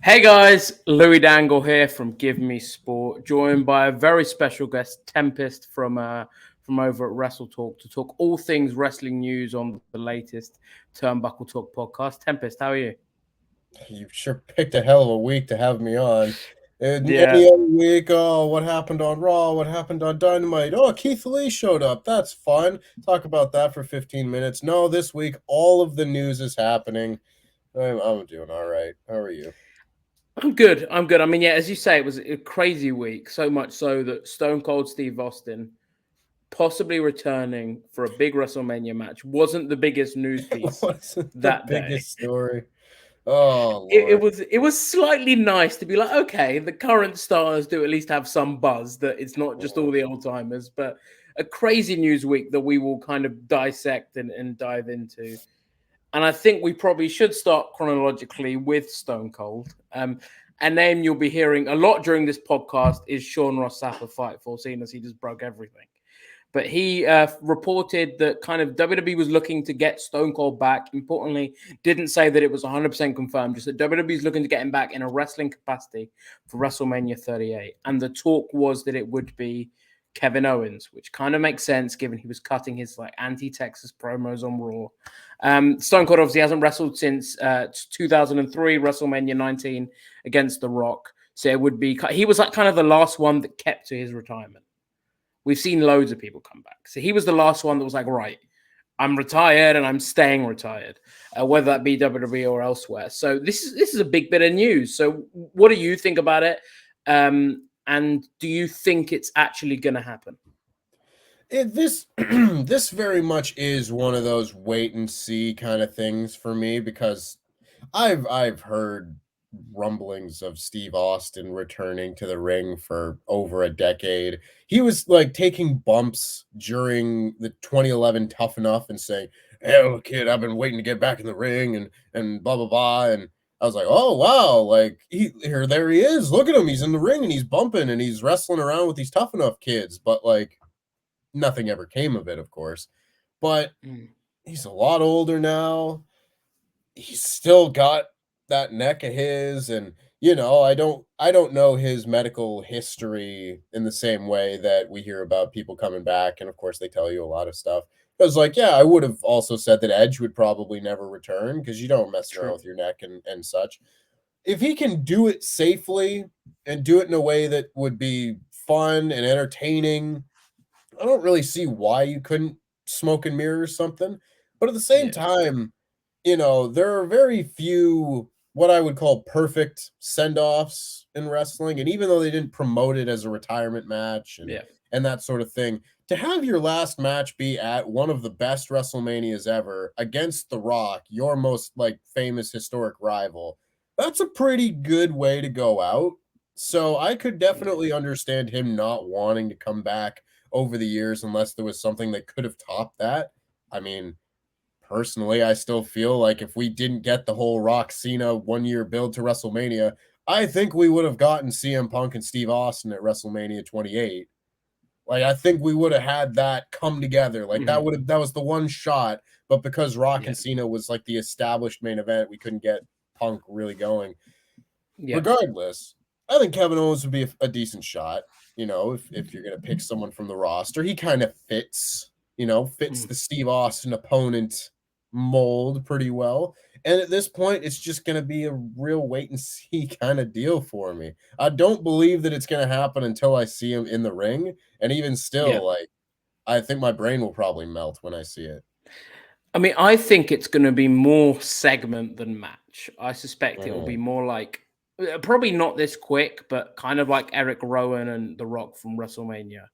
Hey guys, Louis Dangoor here from GiveMeSport, joined by a very special guest, Tempest from over at Wrestle Talk to talk all things wrestling news on the latest Turnbuckle Talk podcast. Tempest, how are you? You sure picked a hell of a week to have me on. Yeah, Any other week, oh, what happened on Raw? What happened on Dynamite? Oh, Keith Lee showed up. That's fun. Talk about that for 15 minutes. No, this week, all of the news is happening. I'm doing all right. How are you? I'm good. I'm good. I mean, yeah, as you say, it was a crazy week, so much so that Stone Cold Steve Austin possibly returning for a big WrestleMania match wasn't the biggest news It piece wasn't the that day. biggest story. Oh, it, it Lord. was it was slightly nice to be like, okay, the current stars do at least have some buzz, that it's not just all the old timers, but a crazy news week that we will kind of dissect and dive into. And I think we probably should start chronologically with Stone Cold. A name you'll be hearing a lot during this podcast is Sean Ross Sapp of Fightful, seeing as he just broke everything. But he reported that kind of WWE was looking to get Stone Cold back. Importantly, didn't say that it was 100% confirmed, just that WWE is looking to get him back in a wrestling capacity for WrestleMania 38. And the talk was that it would be Kevin Owens, which kind of makes sense given he was cutting his like anti-Texas promos on Raw. Stone Cold obviously hasn't wrestled since 2003, WrestleMania 19 against The Rock. So it would be, he was like kind of the last one that kept to his retirement. We've seen loads of people come back. So he was the last one that was like, right, I'm retired and I'm staying retired, whether that be WWE or elsewhere. So this is a big bit of news. So what do you think about it? And do you think it's actually going to happen? This this very much is one of those wait and see kind of things for me because I've heard rumblings of Steve Austin returning to the ring for over a decade. He was like taking bumps during the 2011 Tough Enough and saying, "Hell, kid, I've been waiting to get back in the ring," and blah blah blah. And I was like, "Oh wow, like there he is. Look at him. He's in the ring and he's bumping and he's wrestling around with these Tough Enough kids." But like nothing ever came of it, of course. But Mm. he's a lot older now. He's still got that neck of his, and I don't know his medical history in the same way that we hear about people coming back, and of course they tell you a lot of stuff. I was like, yeah, I would have also said that Edge would probably never return because you don't mess around True. with your neck and such. If he can do it safely and do it in a way that would be fun and entertaining, I don't really see why you couldn't smoke and mirror something. But at the same Yeah. time, there are very few what I would call perfect send-offs in wrestling. And even though they didn't promote it as a retirement match Yeah. and that sort of thing, to have your last match be at one of the best WrestleManias ever against The Rock, your most like famous historic rival, that's a pretty good way to go out. So I could Yeah. definitely understand him not wanting to come back over the years unless there was something that could have topped that. I mean, personally, I still feel like if we didn't get the whole Rock Cena 1 year build to WrestleMania, I think we would have gotten CM Punk and Steve Austin at WrestleMania 28. Like I think we would have had that come together. Like Mhm. that was the one shot, but because Rock Yeah. and Cena was like the established main event, we couldn't get Punk really going. Yeah. Regardless, I think Kevin Owens would be a decent shot. If you're gonna pick someone from the roster, he kind of fits Mm. the Steve Austin opponent mold pretty well. And at this point, it's just gonna be a real wait and see kind of deal for me. I don't believe that it's gonna happen until I see him in the ring. And even Yeah. still, like I think my brain will probably melt when I see it. I mean, I think it's going to be more segment than match. I suspect it will be Mhm. more like, probably not this quick, but kind of like Eric Rowan and The Rock from WrestleMania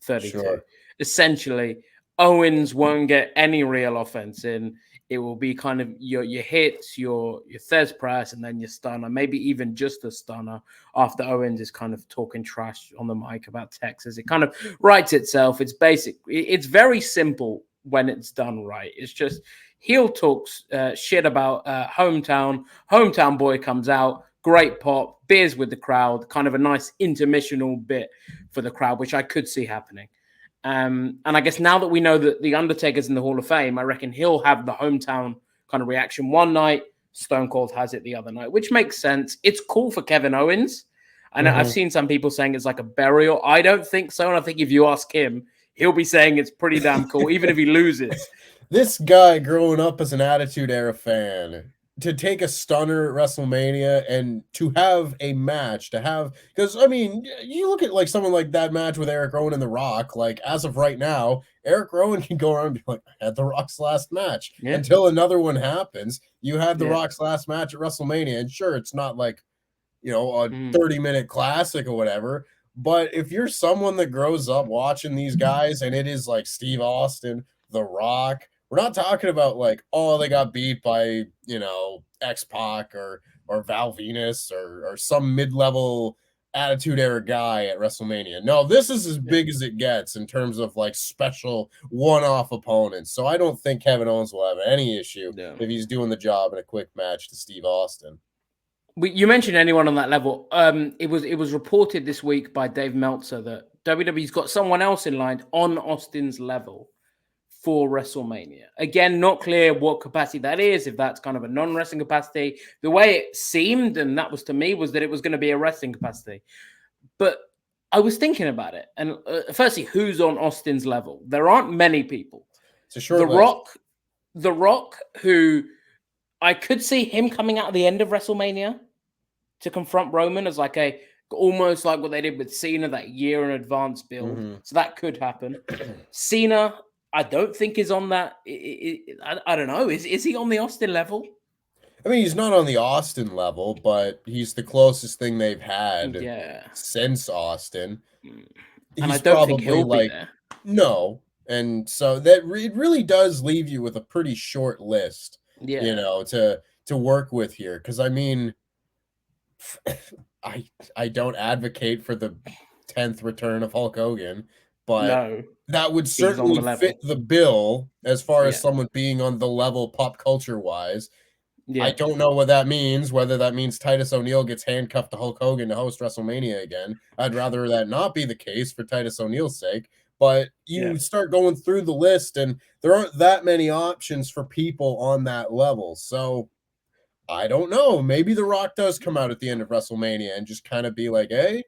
32. Sure. Essentially, Owens won't get any real offense in. It will be kind of your hits, your Thez press, and then your stunner, maybe even just a stunner after Owens is kind of talking trash on the mic about Texas. It kind of writes itself. It's basic. It's very simple when it's done right. It's just heel talks shit about hometown. Hometown boy comes out, great pop, beers with the crowd, kind of a nice intermissional bit for the crowd, which I could see happening. And I guess now that we know that the Undertaker's in the Hall of Fame, I reckon he'll have the hometown kind of reaction one night. Stone Cold has it the other night, which makes sense. It's cool for Kevin Owens. And I've seen some people saying it's like a burial. I don't think so. And I think if you ask him, he'll be saying it's pretty damn cool, even if he loses. This guy growing up as an Attitude Era fan, to take a stunner at WrestleMania and to have a match, because I mean, you look at like someone like that match with Eric Rowan and The Rock, like as of right now, Eric Rowan can go around and be like, I had The Rock's last match until another one happens. You had The Rock's last match at WrestleMania, and sure, it's not like, a 30-minute classic or whatever. But if you're someone that grows up watching these guys and it is like Steve Austin, The Rock, we're not talking about like, oh, they got beat by, X-Pac or Val Venus or some mid-level Attitude Era guy at WrestleMania. No, this is as big as it gets in terms of like special one-off opponents. So I don't think Kevin Owens will have any issue if he's doing the job in a quick match to Steve Austin. You mentioned anyone on that level. It was reported this week by Dave Meltzer that WWE's got someone else in line on Austin's level for WrestleMania. Again, not clear what capacity that is, if that's kind of a non-wrestling capacity. The way it seemed, and that was to me, was that it was going to be a wrestling capacity. But I was thinking about it. And firstly, who's on Austin's level? There aren't many people. It's a short list. The Rock, who I could see him coming out at the end of WrestleMania to confront Roman as like almost like what they did with Cena, that year in advance build. So that could happen. Cena, I don't think is on that. I don't know. Is he on the Austin level? I mean, he's not on the Austin level, but he's the closest thing they've had since Austin. And I don't think he'll be there. No. And so that it really does leave you with a pretty short list, to work with here. Because I mean, I don't advocate for the 10th return of Hulk Hogan, but that would certainly fit the bill as far as someone being on the level pop culture wise. I don't know what that means, whether that means Titus O'Neil gets handcuffed to Hulk Hogan to host WrestleMania again. I'd rather that not be the case for Titus O'Neil's sake. But you start going through the list, and there aren't that many options for people on that level. So I don't know. Maybe The Rock does come out at the end of WrestleMania and just kind of be like, hey,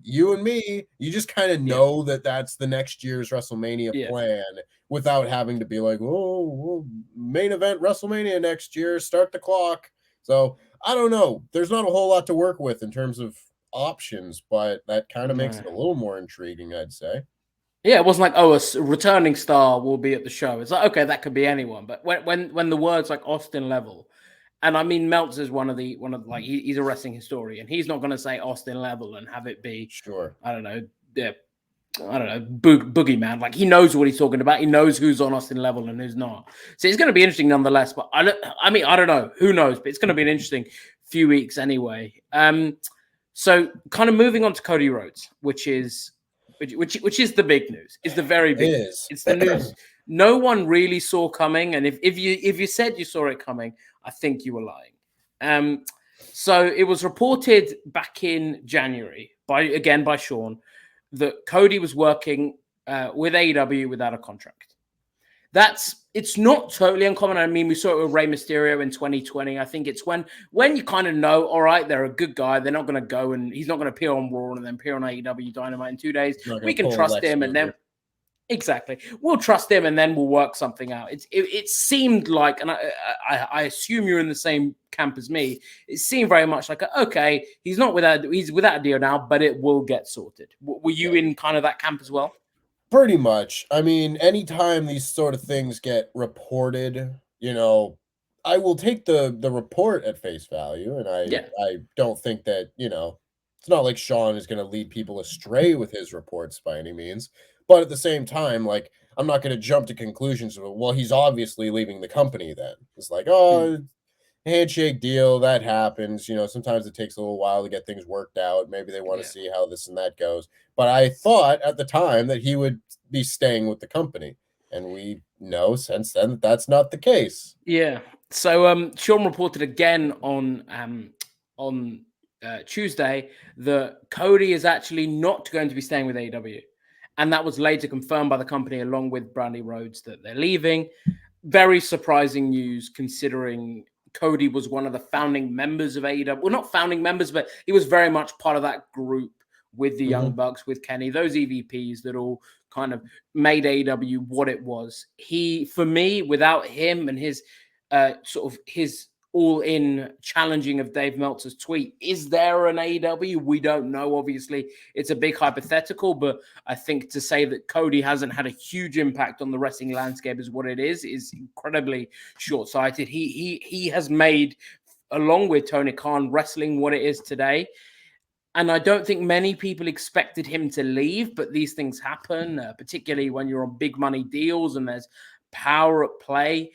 you and me, you just kind of know that that's the next year's WrestleMania plan without having to be like, oh, main event WrestleMania next year, start the clock. So I don't know. There's not a whole lot to work with in terms of options, but that kind of makes it a little more intriguing, I'd say. Yeah, it wasn't like, a returning star will be at the show. It's like, okay, that could be anyone. But when the words like Austin level, and I mean, Meltzer's one of the he's a wrestling historian. He's not going to say Austin level and have it be boogeyman. Like, he knows what he's talking about. He knows who's on Austin level and who's not. So it's going to be interesting nonetheless. But I don't know. Who knows? But it's going to be an interesting few weeks anyway. So kind of moving on to Cody Rhodes, which is the big news. It's the very big news. It's the news no one really saw coming. And if you said you saw it coming, I think you were lying. So it was reported back in January by Sean that Cody was working with AEW without a contract. It's not totally uncommon. I mean, we saw it with Rey Mysterio in 2020. I think it's when you kind of know, all right, they're a good guy. They're not going to go and he's not going to appear on Raw and then appear on AEW Dynamite in 2 days. We can trust him, and then we'll trust him, and then we'll work something out. It seemed like, and I assume you're in the same camp as me. It seemed very much like, okay, he's without a deal now, but it will get sorted. Were you in kind of that camp as well? Pretty much. I mean, anytime these sort of things get reported, I will take the report at face value, and I don't think that, it's not like Sean is going to lead people astray with his reports by any means. But at the same time, like, I'm not going to jump to conclusions of, well, he's obviously leaving the company then. It's like, handshake deal, that happens. Sometimes it takes a little while to get things worked out. Maybe they want to see how this and that goes. But I thought at the time that he would be staying with the company. And we know since then that that's not the case. Yeah. So Sean reported again on Tuesday that Cody is actually not going to be staying with AEW. And that was later confirmed by the company along with Brandy Rhodes that they're leaving. Very surprising news considering Cody was one of the founding members of AEW. Well, not founding members, but he was very much part of that group with the Young Bucks, with Kenny, those EVPs that all kind of made AEW what it was. For me, without him and his sort of his all-in challenging of Dave Meltzer's tweet, is there an AEW? We don't know, obviously. It's a big hypothetical, but I think to say that Cody hasn't had a huge impact on the wrestling landscape is what it is incredibly short-sighted. He has made, along with Tony Khan, wrestling what it is today. And I don't think many people expected him to leave, but these things happen, particularly when you're on big money deals and there's power at play.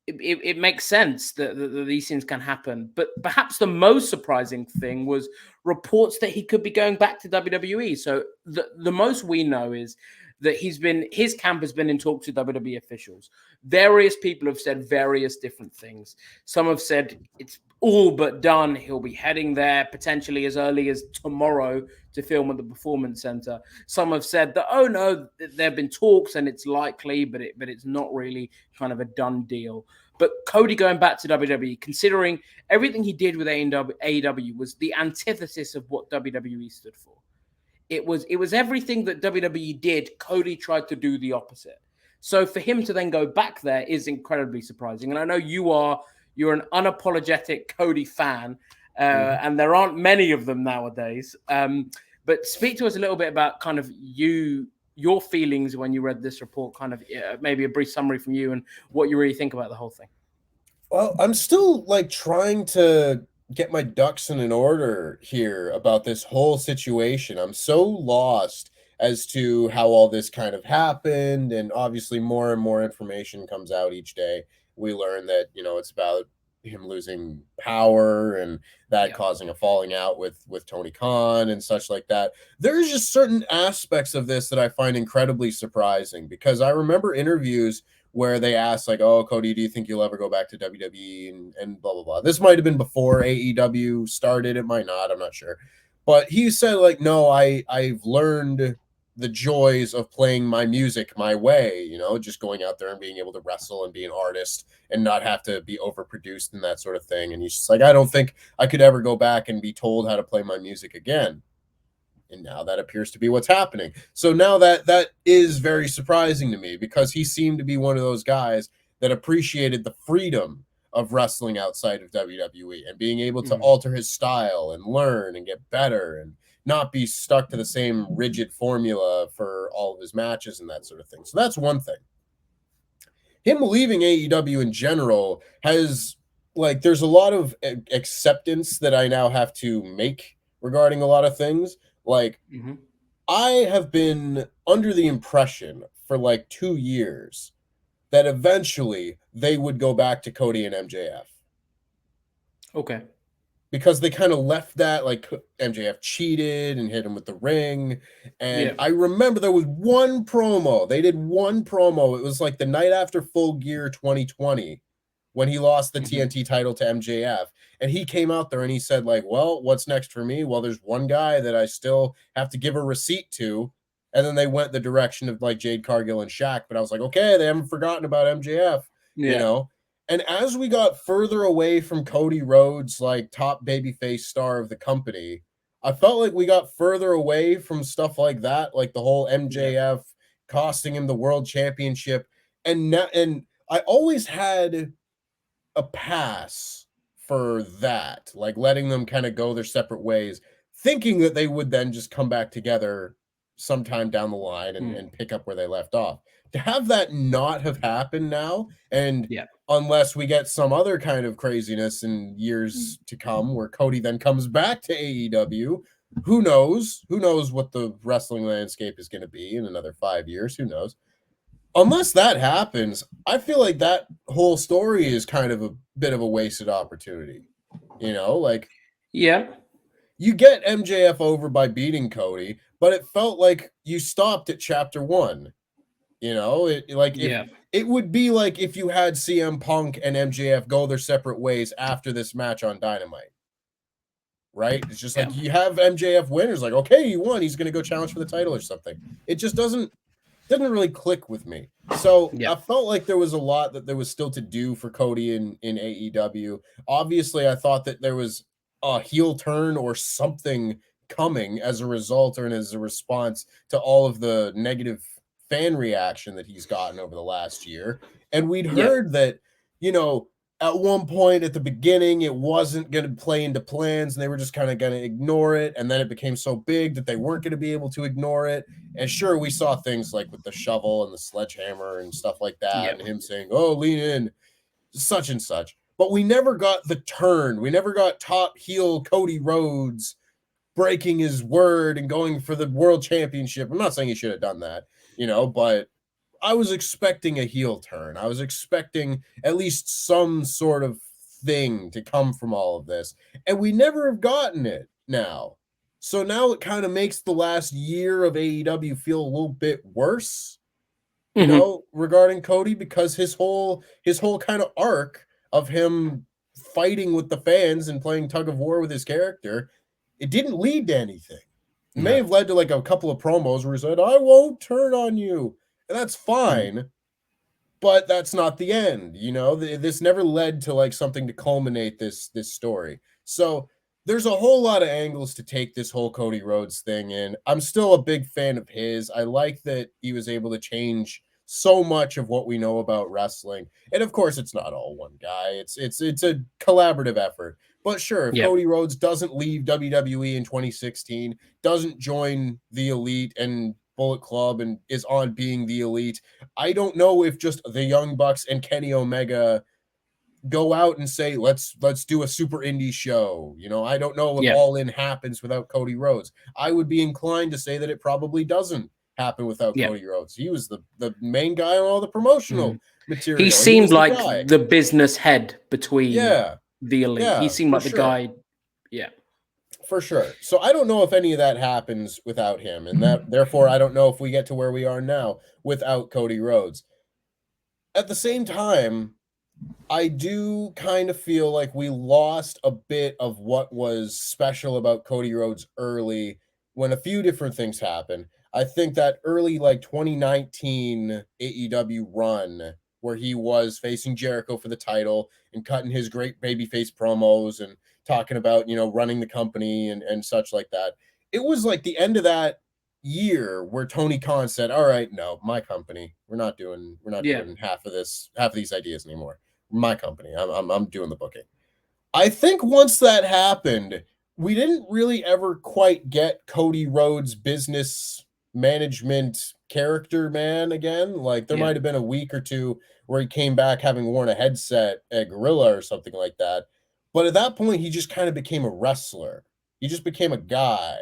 It makes sense that these things can happen. But perhaps the most surprising thing was reports that he could be going back to WWE. So the most we know is that his camp has been in talks with WWE officials. Various people have said various different things. Some have said it's all but done. He'll be heading there potentially as early as tomorrow to film at the Performance Center. Some have said that, oh no, there have been talks and it's likely, but it's not really kind of a done deal. But Cody going back to WWE, considering everything he did with AEW was the antithesis of what WWE stood for. It was everything that WWE did. Cody tried to do the opposite. So for him to then go back there is incredibly surprising. And I know you're an unapologetic Cody fan, and there aren't many of them nowadays. But speak to us a little bit about kind of your feelings when you read this report, kind of maybe a brief summary from you and what you really think about the whole thing. Well, I'm still like trying to get my ducks in an order here about this whole situation. I'm so lost as to how all this kind of happened, and obviously more and more information comes out each day. We learn that, it's about him losing power and that causing a falling out with Tony Khan and such like that. There's just certain aspects of this that I find incredibly surprising, because I remember interviews where they asked like, oh, Cody, do you think you'll ever go back to WWE and blah, blah, blah. This might have been before AEW started. It might not. I'm not sure. But he said like, no, I've learned the joys of playing my music my way, just going out there and being able to wrestle and be an artist and not have to be overproduced and that sort of thing. And he's just like, I don't think I could ever go back and be told how to play my music again. And now that appears to be what's happening. So now that is very surprising to me, because he seemed to be one of those guys that appreciated the freedom of wrestling outside of WWE and being able to alter his style and learn and get better and not be stuck to the same rigid formula for all of his matches and that sort of thing. So that's one thing. Him leaving AEW in general has, like, there's a lot of acceptance that I now have to make regarding a lot of things. Like, I have been under the impression for like 2 years that eventually they would go back to Cody and MJF. Okay. Because they kind of left that, like, MJF cheated and hit him with the ring. And I remember there was one promo. They did one promo. It was like the night after Full Gear 2020 when he lost the TNT title to MJF. And he came out there and he said, like, well, what's next for me? Well, there's one guy that I still have to give a receipt to. And then they went the direction of, like, Jade Cargill and Shaq. But I was like, okay, they haven't forgotten about MJF, And as we got further away from Cody Rhodes, like, top babyface star of the company, I felt like we got further away from stuff like that, like the whole MJF costing him the world championship. And I always had a pass for that, like letting them kind of go their separate ways, thinking that they would then just come back together sometime down the line and pick up where they left off. To have that not have happened now, and unless we get some other kind of craziness in years to come where Cody then comes back to AEW, who knows? Who knows what the wrestling landscape is going to be in another 5 years? Who knows? Unless that happens, I feel like that whole story is kind of a bit of a wasted opportunity. Like, you get MJF over by beating Cody, but it felt like you stopped at chapter 1. It would be like if you had CM Punk and MJF go their separate ways after this match on Dynamite. Right? It's just like you have MJF win. It's like, okay, he won. He's going to go challenge for the title or something. It just doesn't. didn't really click with me. So Yeah. I felt like there was a lot that there was still to do for Cody in AEW. Obviously, I thought that there was a heel turn or something coming as a result or as a response to all of the negative fan reaction that he's gotten over the last year. And we'd heard that, you know, at one point at the beginning, it wasn't going to play into plans and they were just kind of going to ignore it. And then it became so big that they weren't going to be able to ignore it. And sure, we saw things like with the shovel and the sledgehammer and stuff like that, and him saying, "Oh, lean in," such and such. But we never got the turn. We never got top heel Cody Rhodes breaking his word and going for the world championship. I'm not saying he should have done that, you know, but I was expecting a heel turn. I was expecting at least some sort of thing to come from all of this. And we never have gotten it now. So now it kind of makes the last year of AEW feel a little bit worse, you know, regarding Cody, because his whole kind of arc of him fighting with the fans and playing tug of war with his character, it didn't lead to anything. It may have led to like a couple of promos where he said, "I won't turn on you." And that's fine, but that's not the end. You know, this never led to like something to culminate this story. So there's a whole lot of angles to take this whole Cody Rhodes thing in. I'm still a big fan of his. I like that he was able to change so much of what we know about wrestling. And of course, it's not all one guy. It's a collaborative effort. But sure, if Cody Rhodes doesn't leave WWE in 2016, doesn't join the Elite and Bullet Club and is on being the Elite, I don't know if just the Young Bucks and Kenny Omega go out and say, let's do a super indie show. You know, I don't know if All In happens without Cody Rhodes. I would be inclined to say that it probably doesn't happen without Cody Rhodes. He was the main guy on all the promotional material. He seemed like the business head between the Elite. He seemed like the guy. Yeah. For sure. So I don't know if any of that happens without him, and that therefore I don't know if we get to where we are now without Cody Rhodes. At the same time, I do kind of feel like we lost a bit of what was special about Cody Rhodes early when a few different things happened. I think that early like 2019 AEW run where he was facing Jericho for the title and cutting his great babyface promos and talking about, you know, running the company and such like that. It was like the end of that year where Tony Khan said, "All right, no, my company. We're not doing half of these ideas anymore. My company. I'm doing the booking." I think once that happened, we didn't really ever quite get Cody Rhodes' business management character man again. Like there might have been a week or two where he came back having worn a headset at Gorilla or something like that. But at that point, he just kind of became a wrestler. He just became a guy.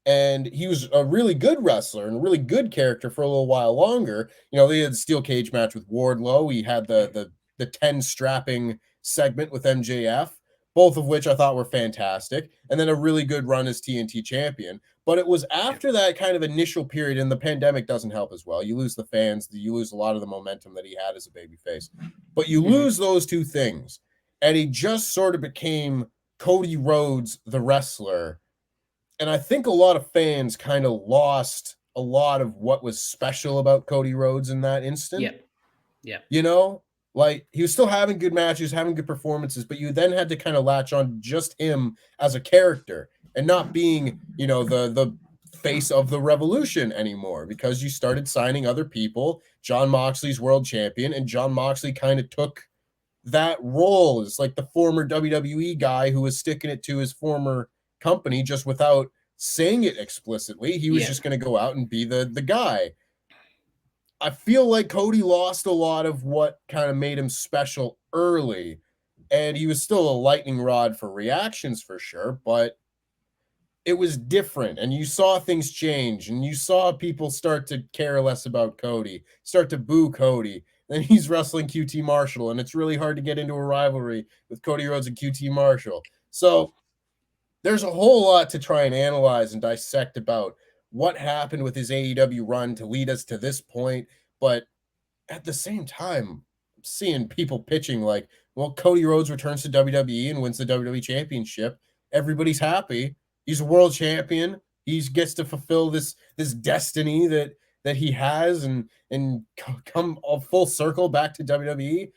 And he was a really good wrestler and a really good character for a little while longer. You know, they had the steel cage match with Wardlow. He had the 10 strapping segment with MJF, both of which I thought were fantastic. And then a really good run as TNT champion. But it was after that kind of initial period, and the pandemic doesn't help as well. You lose the fans, you lose a lot of the momentum that he had as a babyface. But you lose those two things. And he just sort of became Cody Rhodes, the wrestler. And I think a lot of fans kind of lost a lot of what was special about Cody Rhodes in that instant. Yeah. You know, like he was still having good matches, having good performances, but you then had to kind of latch on just him as a character and not being, you know, the face of the revolution anymore, because you started signing other people. Jon Moxley's world champion, and Jon Moxley kind of took that role as like the former WWE guy who was sticking it to his former company just without saying it explicitly. He was just going to go out and be the guy. I feel like Cody lost a lot of what kind of made him special early, and he was still a lightning rod for reactions for sure, but it was different, and you saw things change, and you saw people start to care less about Cody, start to boo Cody. Then he's wrestling QT Marshall, and it's really hard to get into a rivalry with Cody Rhodes and QT Marshall. So there's a whole lot to try and analyze and dissect about what happened with his AEW run to lead us to this point. But at the same time, seeing people pitching like, well, Cody Rhodes returns to WWE and wins the WWE Championship. Everybody's happy. He's a world champion. He gets to fulfill this destiny that that he has and come a full circle back to WWE,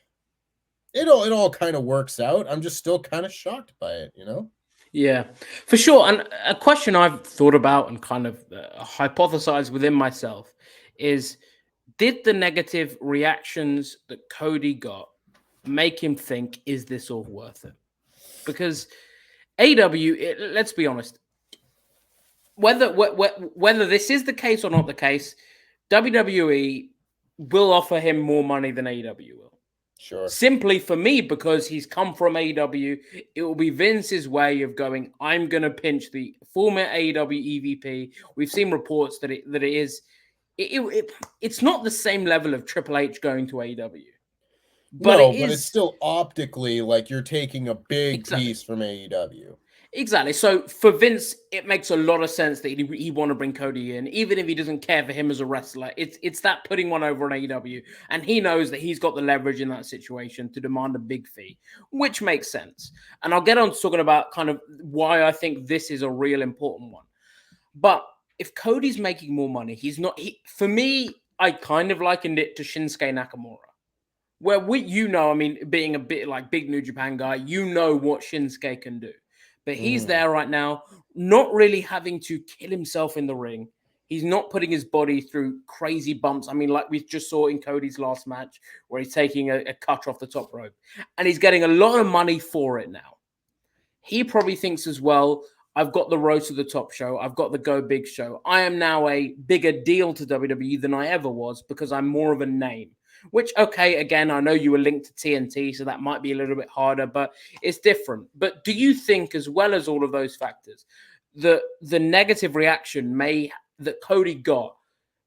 it all kind of works out. I'm just still kind of shocked by it, you know? Yeah, for sure. And a question I've thought about and kind of hypothesized within myself is, did the negative reactions that Cody got make him think, is this all worth it? Because AW, let's be honest, whether this is the case or not the case, WWE will offer him more money than AEW will. Sure. Simply for me, because he's come from AEW, it will be Vince's way of going, I'm going to pinch the former AEW EVP. We've seen reports that it's not the same level of Triple H going to AEW. But no, but it's still optically like you're taking a big piece from AEW. Exactly. So for Vince, it makes a lot of sense that he want to bring Cody in, even if he doesn't care for him as a wrestler. It's that putting one over on AEW, and he knows that he's got the leverage in that situation to demand a big fee, which makes sense. And I'll get on to talking about kind of why I think this is a real important one. But if Cody's making more money, he's not. For me, I kind of likened it to Shinsuke Nakamura, where I mean, being a bit like big New Japan guy, you know what Shinsuke can do. But he's there right now, not really having to kill himself in the ring. He's not putting his body through crazy bumps. I mean, like we just saw in Cody's last match, where he's taking a cut off the top rope. And he's getting a lot of money for it now. He probably thinks as well, I've got the Road to the Top show. I've got the Go Big show. I am now a bigger deal to WWE than I ever was because I'm more of a name. Which, okay, again, I know you were linked to TNT, so that might be a little bit harder, but it's different. But do you think, as well as all of those factors, the negative reaction that Cody got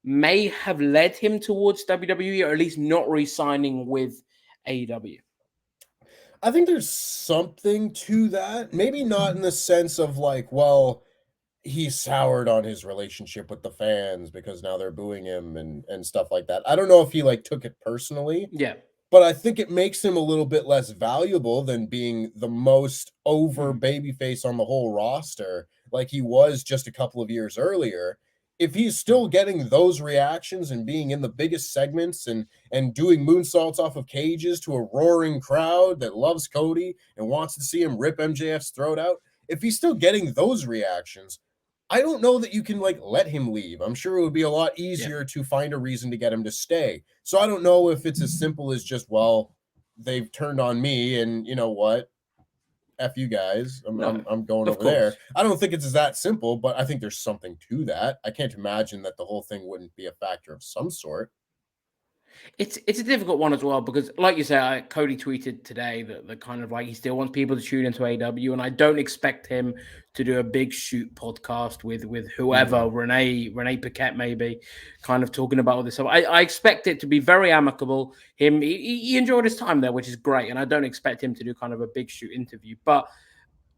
may have led him towards WWE, or at least not re-signing with AEW? I think there's something to that. Maybe not in the sense of like, well, he soured on his relationship with the fans because now they're booing him and stuff like that. I don't know if he like took it personally. Yeah. But I think it makes him a little bit less valuable than being the most over babyface on the whole roster like he was just a couple of years earlier. If he's still getting those reactions and being in the biggest segments and doing moonsaults off of cages to a roaring crowd that loves Cody and wants to see him rip MJF's throat out, if he's still getting those reactions, I don't know that you can like let him leave. I'm sure it would be a lot easier to find a reason to get him to stay. So I don't know if it's as simple as just, well, they've turned on me and you know what? F you guys. I'm going over there. I don't think it's that simple, but I think there's something to that. I can't imagine that the whole thing wouldn't be a factor of some sort. It's a difficult one as well because, like you say, Cody tweeted today that kind of like he still wants people to tune into AEW, and I don't expect him to do a big shoot podcast with whoever, Renee Paquette maybe, kind of talking about all this stuff. I expect it to be very amicable. He enjoyed his time there, which is great, and I don't expect him to do kind of a big shoot interview. But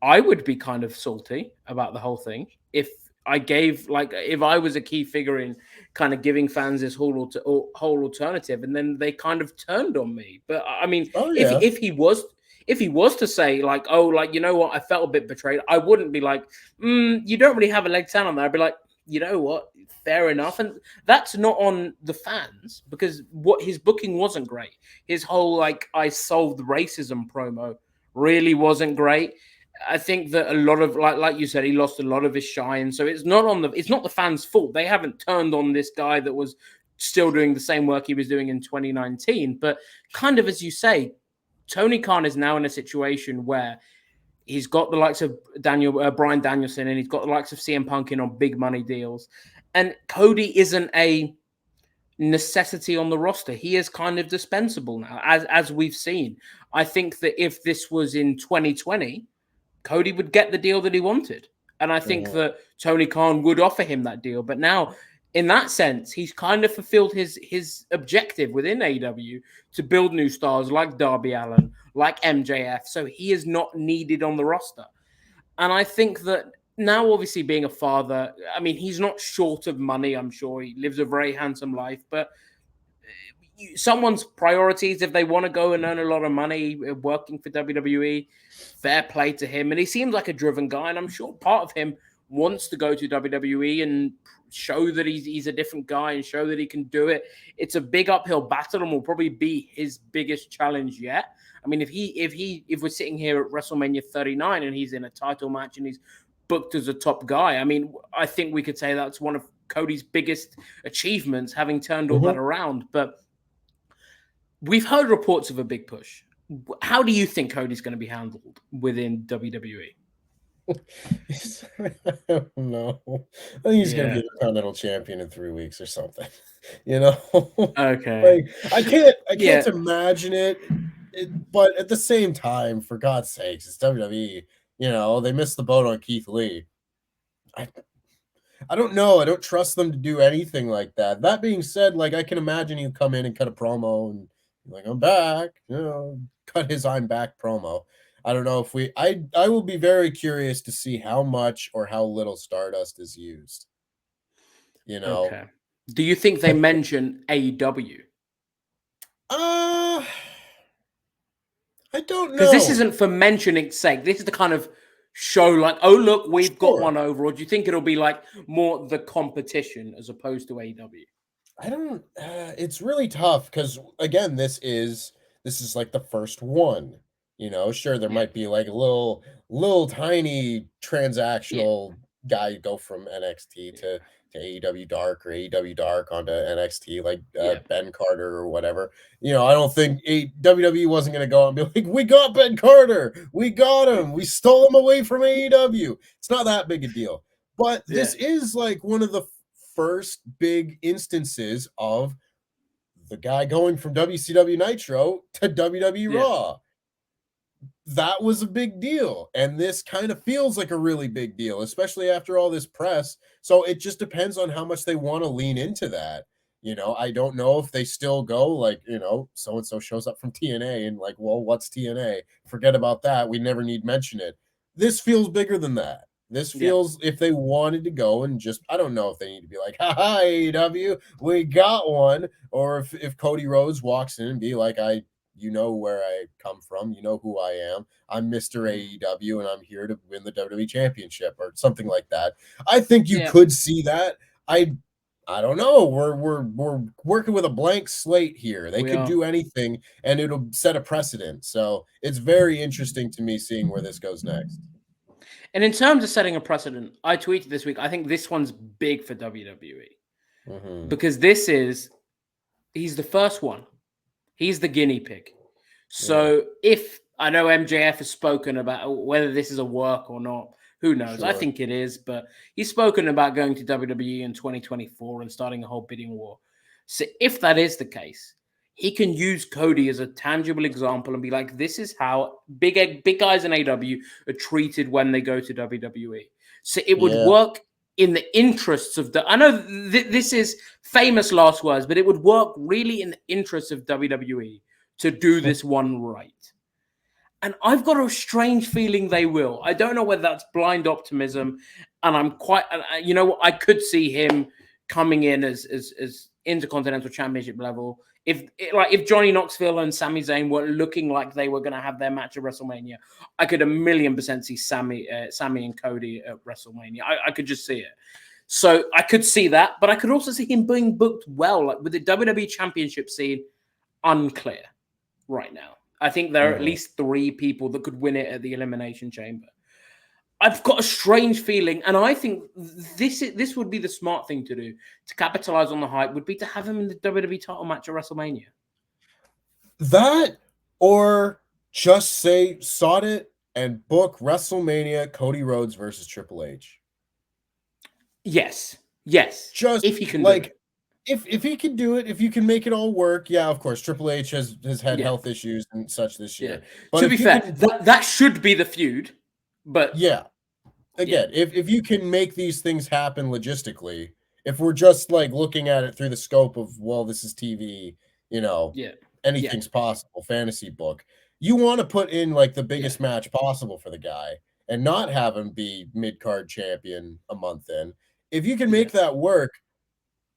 I would be kind of salty about the whole thing if I was a key figure in kind of giving fans this whole alternative, and then they kind of turned on me. But I mean, if he was to say like, oh, like, you know what, I felt a bit betrayed, I wouldn't be like, you don't really have a leg to stand on there. I'd be like, you know what, fair enough. And that's not on the fans because what his booking wasn't great. His whole like I solved racism promo really wasn't great. I think that a lot of like you said, he lost a lot of his shine. So it's not the fans' fault. They haven't turned on this guy that was still doing the same work he was doing in 2019. But kind of as you say, Tony Khan is now in a situation where he's got the likes of Bryan Danielson, and he's got the likes of CM Punk in on big money deals. And Cody isn't a necessity on the roster. He is kind of dispensable now, as we've seen. I think that if this was in 2020, Cody would get the deal that he wanted. And I think that Tony Khan would offer him that deal. But now, in that sense, he's kind of fulfilled his objective within AEW to build new stars like Darby Allin, like MJF. So he is not needed on the roster. And I think that now, obviously, being a father, I mean, he's not short of money, I'm sure. He lives a very handsome life. But someone's priorities, if they want to go and earn a lot of money working for WWE, fair play to him. And he seems like a driven guy, and I'm sure part of him wants to go to WWE and show that he's a different guy and show that he can do it. It's a big uphill battle and will probably be his biggest challenge yet. I mean, if we're sitting here at WrestleMania 39 and he's in a title match and he's booked as a top guy, I mean, I think we could say that's one of Cody's biggest achievements, having turned all that around. But we've heard reports of a big push. How do you think Cody's going to be handled within WWE? I don't know. I think he's going to be the Continental Champion in 3 weeks or something. You know? Okay. Like, I can't imagine it, but at the same time, for God's sakes, it's WWE. You know, they missed the boat on Keith Lee. I don't know. I don't trust them to do anything like that. That being said, like, I can imagine you come in and cut a promo and like, I'm back, you know, cut his I'm back promo. I don't know if I will be very curious to see how much or how little Stardust is used. You know. Okay. Do you think they mention AEW? I don't know. Because this isn't for mentioning's sake. This is the kind of show like, oh, look, we've got one over. Or do you think it'll be like more the competition as opposed to AEW? I don't, it's really tough because, again, this is like the first one. You know, sure, there might be like a little tiny transactional guy go from NXT to AEW Dark or AEW Dark onto NXT, like Ben Carter or whatever. You know, I don't think WWE wasn't going to go out and be like, we got Ben Carter, we got him, we stole him away from AEW. It's not that big a deal. But this is like one of the first big instances of the guy going from WCW Nitro to WWE Raw. That was a big deal. And this kind of feels like a really big deal, especially after all this press. So it just depends on how much they want to lean into that. You know, I don't know if they still go like, you know, so-and-so shows up from TNA and like, well, what's TNA? Forget about that. We never need mention it. This feels bigger than that. This feels if they wanted to go and just, I don't know if they need to be like, ha, AEW, we got one. Or if Cody Rhodes walks in and be like, you know where I come from. You know who I am. I'm Mr. AEW, and I'm here to win the WWE Championship or something like that. I think you could see that. I don't know. We're working with a blank slate here. They could do anything, and it'll set a precedent. So it's very interesting to me seeing where this goes next. And in terms of setting a precedent, I tweeted this week, I think this one's big for WWE. Because he's the first one. He's the guinea pig. So if I know MJF has spoken about whether this is a work or not, who knows? I think it is, but he's spoken about going to WWE in 2024 and starting a whole bidding war. So if that is the case, he can use Cody as a tangible example and be like, this is how big guys in AEW are treated when they go to WWE. So it would work in the interests of I know this is famous last words, but it would work really in the interests of WWE to do this one right. And I've got a strange feeling they will. I don't know whether that's blind optimism, and I'm quite, you know what, I could see him coming in as Intercontinental Championship level. If Johnny Knoxville and Sami Zayn were looking like they were going to have their match at WrestleMania, I could 1,000,000% see Sami and Cody at WrestleMania. I could just see it. So I could see that, but I could also see him being booked well, like with the WWE Championship scene unclear right now. I think there are at least 3 people that could win it at the Elimination Chamber. I've got a strange feeling, and I think this would be the smart thing to do to capitalize on the hype, would be to have him in the WWE title match at WrestleMania. That, or just say, sod it and book WrestleMania Cody Rhodes versus Triple H. Yes. Just if he can like, do it. If he can do it, if you can make it all work, of course. Triple H has had health issues and such this year. But to be fair, that should be the feud. But again, if you can make these things happen logistically, if we're just like looking at it through the scope of, well, this is TV, you know, anything's possible, fantasy book. You want to put in like the biggest match possible for the guy and not have him be mid-card champion a month in. If you can make that work,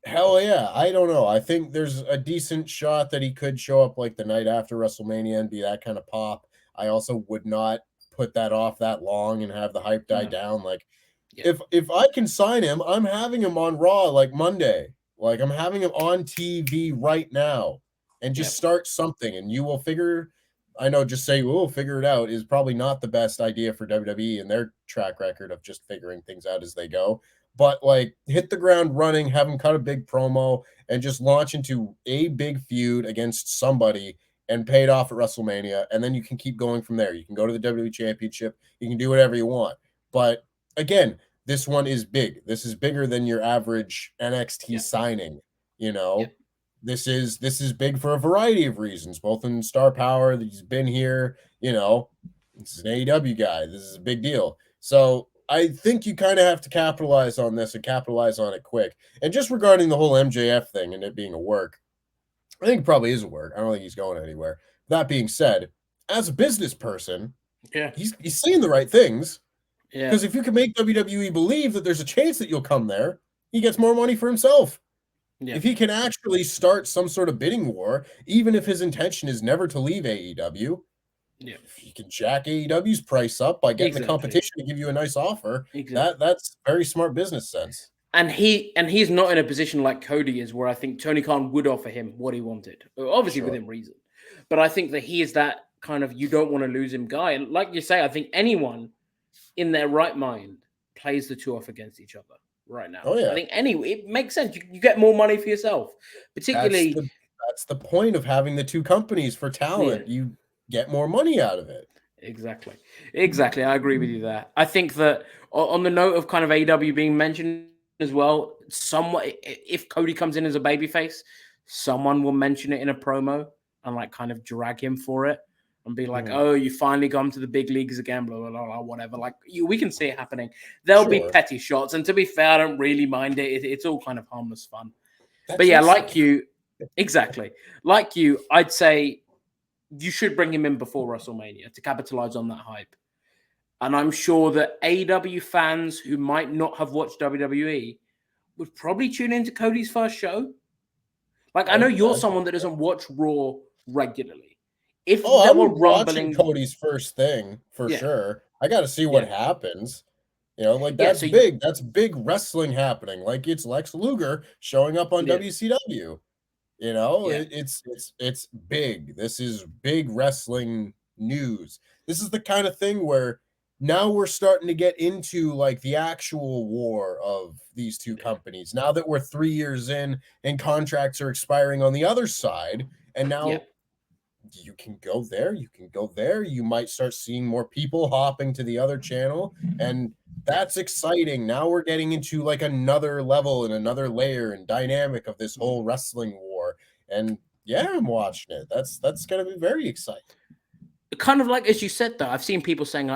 hell yeah. I don't know. I think there's a decent shot that he could show up like the night after WrestleMania and be that kind of pop. I also would not put that off that long and have the hype die down. Like, Yeah. If I can sign him, I'm having him on Raw like Monday. Like I'm having him on TV right now and Yeah. just start something and you will figure I know just say we'll figure it out is probably not the best idea for WWE and their track record of just figuring things out as they go. But like hit the ground running, have him cut a big promo and just launch into a big feud against somebody and pay it off at WrestleMania. And then you can keep going from there. You can go to the WWE Championship. You can do whatever you want. But again, this one is big. This is bigger than your average NXT signing, you know. This is big for a variety of reasons, both in star power that he's been here, you know. This is an AEW guy. This is a big deal. So I think you kind of have to capitalize on this and capitalize on it quick. And just regarding the whole MJF thing and it being a work, I think it probably is a work. I don't think he's going anywhere. That being said, as a business person, he's saying the right things. Yeah. Because if you can make WWE believe that there's a chance that you'll come there, he gets more money for himself. Yeah. If he can actually start some sort of bidding war, even if his intention is never to leave AEW, if he can jack AEW's price up by getting the competition to give you a nice offer, that's very smart business sense. And he's not in a position like Cody is, where I think Tony Khan would offer him what he wanted, obviously within reason. But I think that he is that kind of you don't want to lose him guy. And like you say, I think anyone in their right mind plays the two off against each other right now. Oh, yeah. I think it makes sense. You get more money for yourself, particularly. That's the point of having the two companies for talent. Yeah. You get more money out of it. Exactly. I agree with you there. I think that on the note of kind of AEW being mentioned as well, if Cody comes in as a babyface, someone will mention it in a promo and like kind of drag him for it. And be like, oh, you finally come to the big leagues again, blah, blah, blah, whatever. Like, we can see it happening. There'll be petty shots. And to be fair, I don't really mind it. It's all kind of harmless fun. But yeah, like you, I'd say you should bring him in before WrestleMania to capitalize on that hype. And I'm sure that AEW fans who might not have watched WWE would probably tune into Cody's first show. Like, I know you're someone that doesn't watch Raw regularly. If I were watching Cody's first thing for sure. I got to see what happens. You know, like that's big. That's big wrestling happening. Like it's Lex Luger showing up on WCW. You know, it's big. This is big wrestling news. This is the kind of thing where now we're starting to get into like the actual war of these two companies. Now that we're 3 years in and contracts are expiring on the other side, and now. You can go there, you might start seeing more people hopping to the other channel, and that's exciting. Now we're getting into like another level and another layer and dynamic of this whole wrestling war. And I'm watching it. That's going to be very exciting. Kind of like, as you said, though, I've seen people saying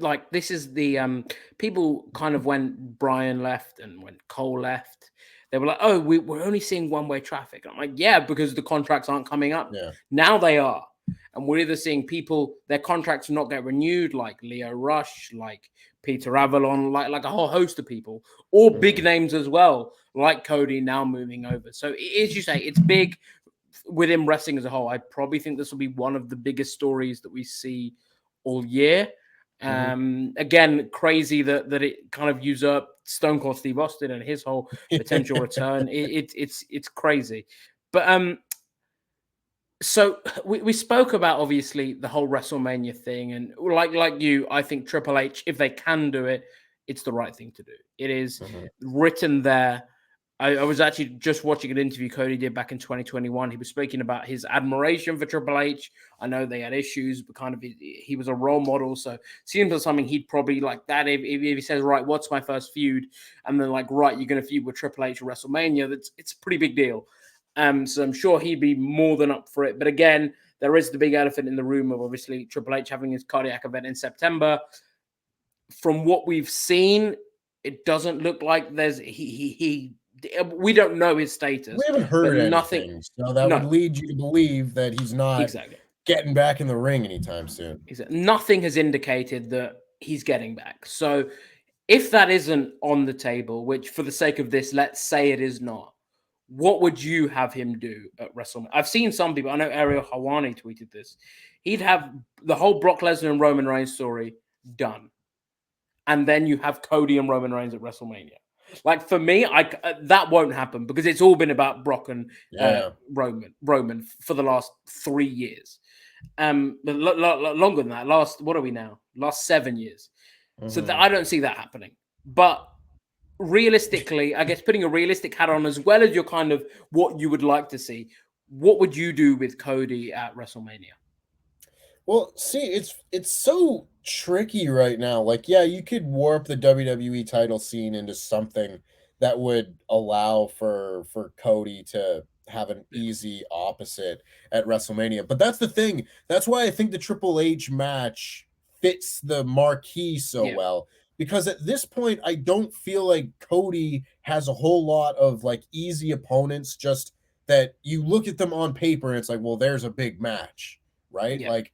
like, this is the people kind of when Brian left and when Cole left, they were like, oh, we're only seeing one-way traffic. I'm like, yeah, because the contracts aren't coming up. Yeah. Now they are. And we're either seeing people, their contracts not get renewed, like Leo Rush, like Peter Avalon, like a whole host of people, or big names as well, like Cody now moving over. So as you say, it's big within wrestling as a whole. I probably think this will be one of the biggest stories that we see all year. Again, crazy that it kind of usurped Stone Cold Steve Austin and his whole potential return. It's crazy. But so we spoke about obviously the whole WrestleMania thing, and like you, I think Triple H, if they can do it, it's the right thing to do. It is written there. I was actually just watching an interview Cody did back in 2021. He was speaking about his admiration for Triple H. I know they had issues, but kind of he was a role model. So it seems like something he'd probably like that. If he says, right, what's my first feud? And then like, right, you're going to feud with Triple H at WrestleMania. It's a pretty big deal. So I'm sure he'd be more than up for it. But again, there is the big elephant in the room of obviously Triple H having his cardiac event in September. From what we've seen, it doesn't look like we don't know his status. We haven't heard anything, so that would lead you to believe that he's not getting back in the ring anytime soon. Nothing has indicated that he's getting back. So if that isn't on the table, which for the sake of this, let's say it is not, what would you have him do at WrestleMania? I've seen some people, I know Ariel Hawani tweeted this, he'd have the whole Brock Lesnar and Roman Reigns story done. and then you have Cody and Roman Reigns at WrestleMania. Like for me, that won't happen because it's all been about Brock and Roman for the last 3 years. But longer than that. What are we now? Last 7 years. So I don't see that happening. But realistically, I guess putting a realistic hat on as well as your kind of what you would like to see, what would you do with Cody at WrestleMania? Well, see, it's so tricky right now. Like, yeah, you could warp the WWE title scene into something that would allow for Cody to have an easy opposite at WrestleMania. But that's the thing. That's why I think the Triple H match fits the marquee so well. Because at this point, I don't feel like Cody has a whole lot of like easy opponents, just that you look at them on paper and it's like, well, there's a big match, right? Yeah. Like,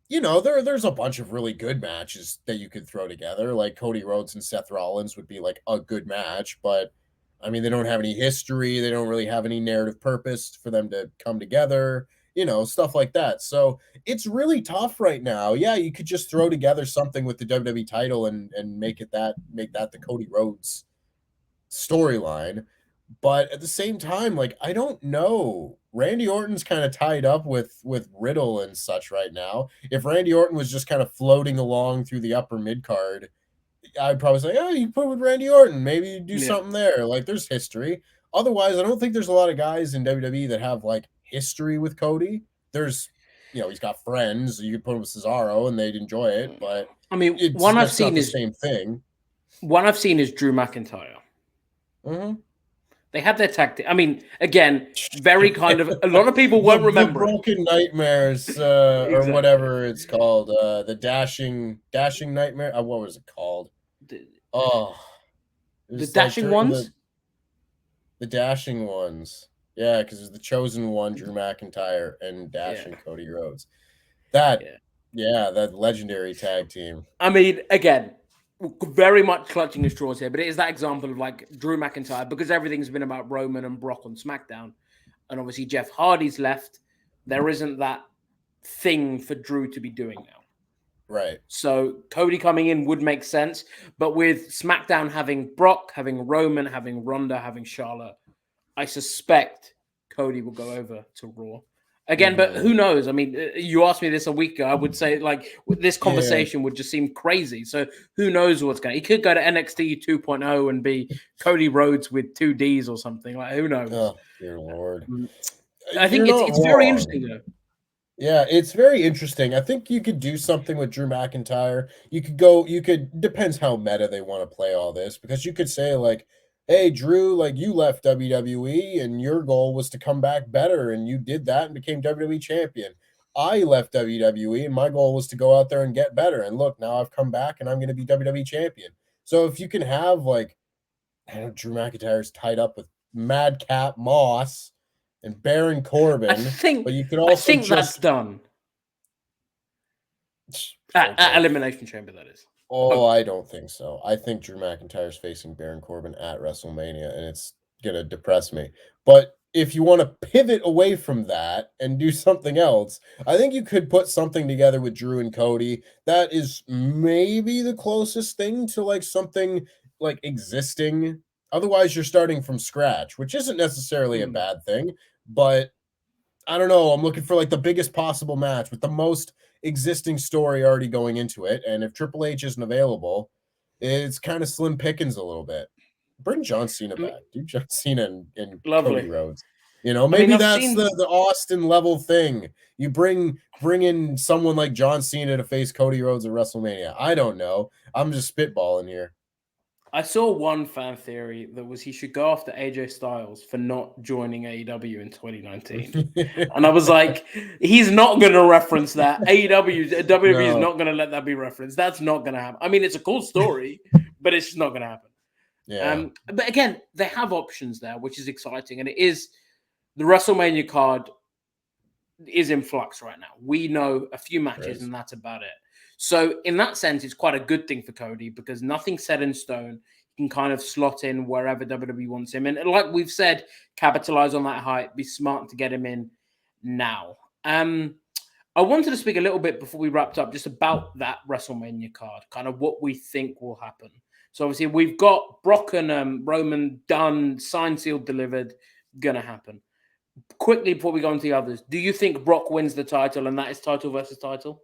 you know, there's a bunch of really good matches that you could throw together. Like Cody Rhodes and Seth Rollins would be like a good match, but I mean, they don't have any history. They don't really have any narrative purpose for them to come together, you know, stuff like that. So it's really tough right now. Yeah, you could just throw together something with the WWE title and make that the Cody Rhodes storyline. But at the same time, like, I don't know. Randy Orton's kind of tied up with Riddle and such right now. If Randy Orton was just kind of floating along through the upper mid card, I'd probably say, oh, you put with Randy Orton, maybe you do something there. Like, there's history. Otherwise, I don't think there's a lot of guys in WWE that have like history with Cody. There's, you know, he's got friends. You could put him with Cesaro and they'd enjoy it, but I mean, that's not the same thing. One I've seen is Drew McIntyre. Mm-hmm. They had their tactic. I mean, again, very kind of. A lot of people won't remember the Broken Nightmares, exactly. Or whatever it's called. The Dashing Nightmare. What was it called? The Dashing Ones. The Dashing Ones. Yeah, because it's the Chosen One, Drew McIntyre, and Dashing Cody Rhodes. That legendary tag team. I mean, again, very much clutching at straws here, but it is that example of like Drew McIntyre, because everything's been about Roman and Brock on SmackDown, and obviously Jeff Hardy's left. There isn't that thing for Drew to be doing now. Right. So Cody coming in would make sense, but with SmackDown having Brock, having Roman, having Ronda, having Charlotte, I suspect Cody will go over to Raw. Again, but who knows? I mean, you asked me this a week ago. I would say, like, this conversation would just seem crazy. So who knows what's going to... He could go to NXT 2.0 and be Cody Rhodes with 2 Ds or something. Like, who knows? Oh, dear Lord. I think it's very interesting, though. Yeah, it's very interesting. I think you could do something with Drew McIntyre. Depends how meta they want to play all this, because you could say, like, hey, Drew, like, you left WWE and your goal was to come back better, and you did that and became WWE champion. I left WWE and my goal was to go out there and get better. And look, now I've come back and I'm going to be WWE champion. So if you can have, like, I know Drew McIntyre's tied up with Madcap Moss and Baron Corbin, but you could also that's done. At Elimination Chamber, that is. Oh, I don't think so. I think Drew McIntyre's facing Baron Corbin at WrestleMania, and it's going to depress me. But if you want to pivot away from that and do something else, I think you could put something together with Drew and Cody. That is maybe the closest thing to like something like existing. Otherwise, you're starting from scratch, which isn't necessarily a bad thing. But I don't know. I'm looking for like the biggest possible match with the most existing story already going into it. And if Triple H isn't available, it's kind of slim pickings a little bit. Bring John Cena back. Do John Cena and Cody Rhodes. You know, maybe that's the Austin level thing. You bring in someone like John Cena to face Cody Rhodes at WrestleMania. I don't know. I'm just spitballing here. I saw one fan theory that was he should go after AJ Styles for not joining AEW in 2019. And I was like, he's not going to reference that. WWE is not going to let that be referenced. That's not going to happen. I mean, it's a cool story, but it's just not going to happen. Yeah. But again, they have options there, which is exciting. And it is the WrestleMania card is in flux right now. We know a few matches and that's about it. So in that sense, it's quite a good thing for Cody because nothing's set in stone. He can kind of slot in wherever WWE wants him. And like we've said, capitalize on that hype, be smart to get him in now. I wanted to speak a little bit before we wrapped up just about that WrestleMania card, kind of what we think will happen. So obviously we've got Brock and Roman done, signed, sealed, delivered, gonna happen. Quickly before we go on to the others, do you think Brock wins the title and that is title versus title?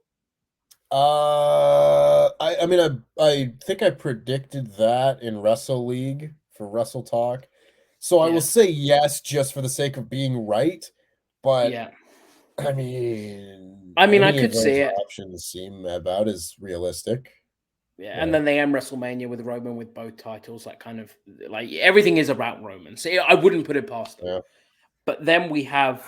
I mean, I think I predicted that in Wrestle League for Wrestle Talk, so I will say yes just for the sake of being right. But I mean, I any could of those see it. options seem about as realistic. Yeah, and then they end WrestleMania with Roman with both titles. That kind of like everything is about Roman. So I wouldn't put it past them. Yeah. But then we have,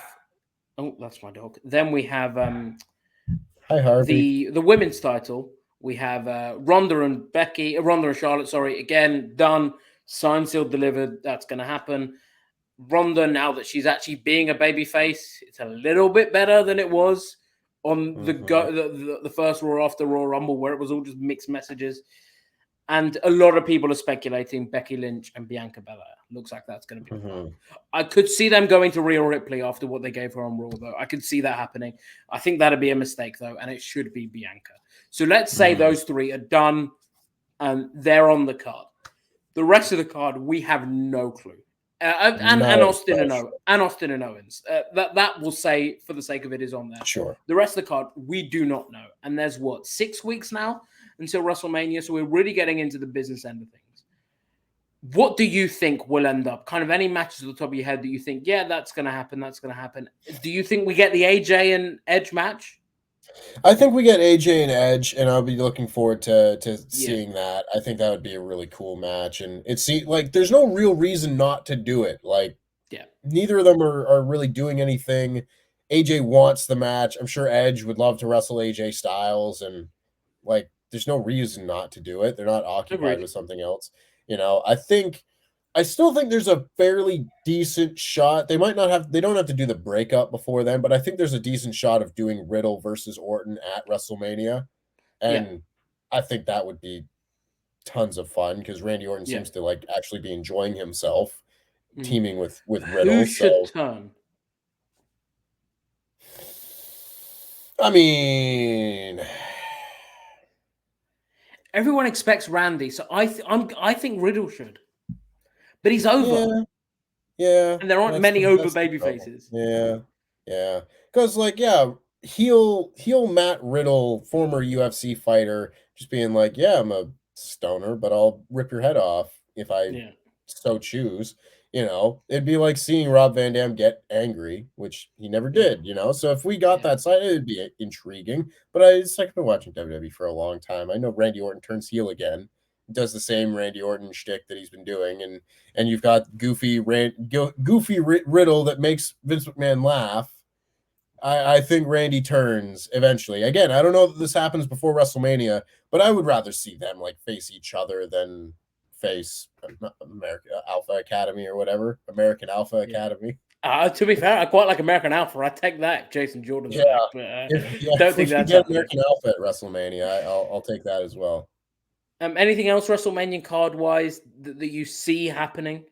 oh, that's my dog. Then we have Hi, Harvey. the women's title. We have Ronda and Charlotte. Sorry, again done, signed, sealed, delivered. That's going to happen. Ronda, now that she's actually being a babyface, it's a little bit better than it was on the first Raw after Royal Rumble, where it was all just mixed messages. And a lot of people are speculating Becky Lynch and Bianca Belair. Looks like that's going to be. I could see them going to Rhea Ripley after what they gave her on Raw, though. I could see that happening. I think that'd be a mistake, though, and it should be Bianca. So let's say those three are done and they're on the card. The rest of the card, we have no clue. And Austin and Owens. That will say, for the sake of it, is on there. Sure. The rest of the card, we do not know. And there's 6 weeks now until WrestleMania, so we're really getting into the business end of things. What do you think will end up? Kind of any matches at the top of your head that you think, yeah, that's going to happen, that's going to happen. Do you think we get the AJ and Edge match? I think we get AJ and Edge, and I'll be looking forward to seeing that. I think that would be a really cool match, and it's like there's no real reason not to do it. Like, neither of them are really doing anything. AJ wants the match. I'm sure Edge would love to wrestle AJ Styles, and like, there's no reason not to do it. They're not occupied with something else. I still think there's a fairly decent shot. They don't have to do the breakup before then, but I think there's a decent shot of doing Riddle versus Orton at WrestleMania. And I think that would be tons of fun because Randy Orton seems to like actually be enjoying himself teaming with Riddle. Who should turn? I mean, everyone expects Randy, so I think Riddle should. But he's over. Yeah. And there aren't many over baby faces. Yeah. Because, heel Matt Riddle, former UFC fighter, just being like, yeah, I'm a stoner, but I'll rip your head off if I so choose. It'd be like seeing Rob Van Dam get angry, which he never did, So if we got that side, it'd be intriguing. But I've been watching WWE for a long time. I know Randy Orton turns heel again. Does the same Randy Orton shtick that he's been doing, and you've got goofy Riddle that makes Vince McMahon laugh. I think Randy turns eventually. Again, I don't know if this happens before WrestleMania, but I would rather see them like face each other than face American Alpha Academy or whatever. American Alpha Academy. To be fair, I quite like American Alpha. I take that, Jason Jordan. Don't think that's American Alpha at WrestleMania. I'll take that as well. Anything else WrestleMania card wise that you see happening?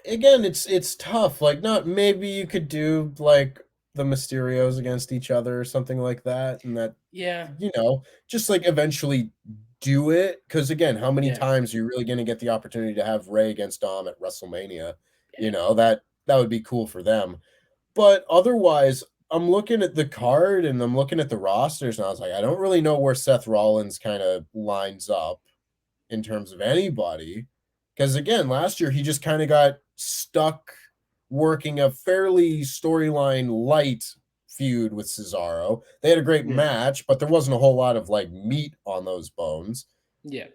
Again, it's tough. Like, not maybe you could do like the Mysterios against each other or something like that, and that just like eventually do it. Because again, how many times are you really going to get the opportunity to have Rey against Dom at WrestleMania? That would be cool for them. But otherwise, I'm looking at the card and I'm looking at the rosters, and I was like, I don't really know where Seth Rollins kind of lines up in terms of anybody. Because again, last year he just kind of got stuck working a fairly storyline light feud with Cesaro. They had a great match, but there wasn't a whole lot of like meat on those bones. Yeah.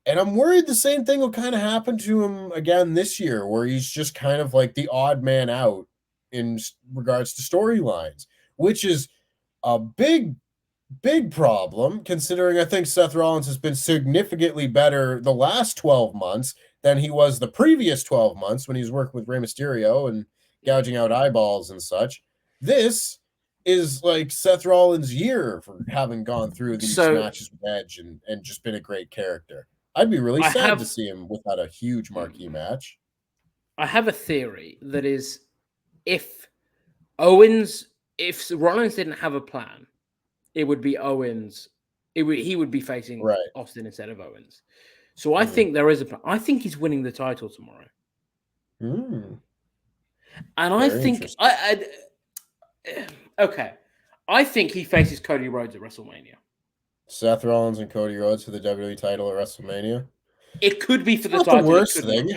And I'm worried the same thing will kind of happen to him again this year, where he's just kind of like the odd man out in regards to storylines, which is a big problem considering I think Seth Rollins has been significantly better the last 12 months than he was the previous 12 months when he was working with Rey Mysterio and gouging out eyeballs and such. This is like Seth Rollins' year for having gone through these matches with Edge and just been a great character. I'd be really sad to see him without a huge marquee match. I have a theory that is, if Owens if Rollins didn't have a plan, it would be Owens. He would be facing Austin instead of Owens. So I think there is a plan. I think he's winning the title tomorrow. And I think okay. I think he faces Cody Rhodes at WrestleMania. Seth Rollins and Cody Rhodes for the WWE title at WrestleMania. It could be for It's the not title. The worst thing.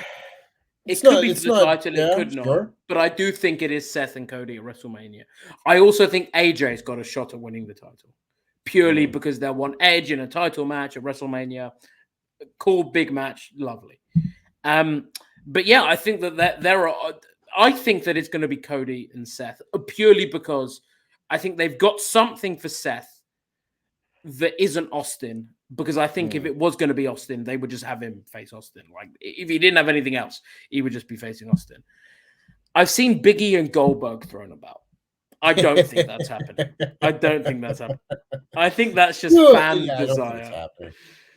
It could be for the title. It could not. Sure. But I do think it is Seth and Cody at WrestleMania. I also think AJ's got a shot at winning the title. Purely because they'll want Edge in a title match at WrestleMania. Cool, big match. Lovely. But yeah, I think that there are... I think that it's going to be Cody and Seth. Purely because I think they've got something for Seth that isn't Austin. Because I think if it was going to be Austin, they would just have him face Austin. Like, if he didn't have anything else, he would just be facing Austin. I've seen Big E and Goldberg thrown about. I don't think that's happening. I don't think that's happening. I think that's just fan desire.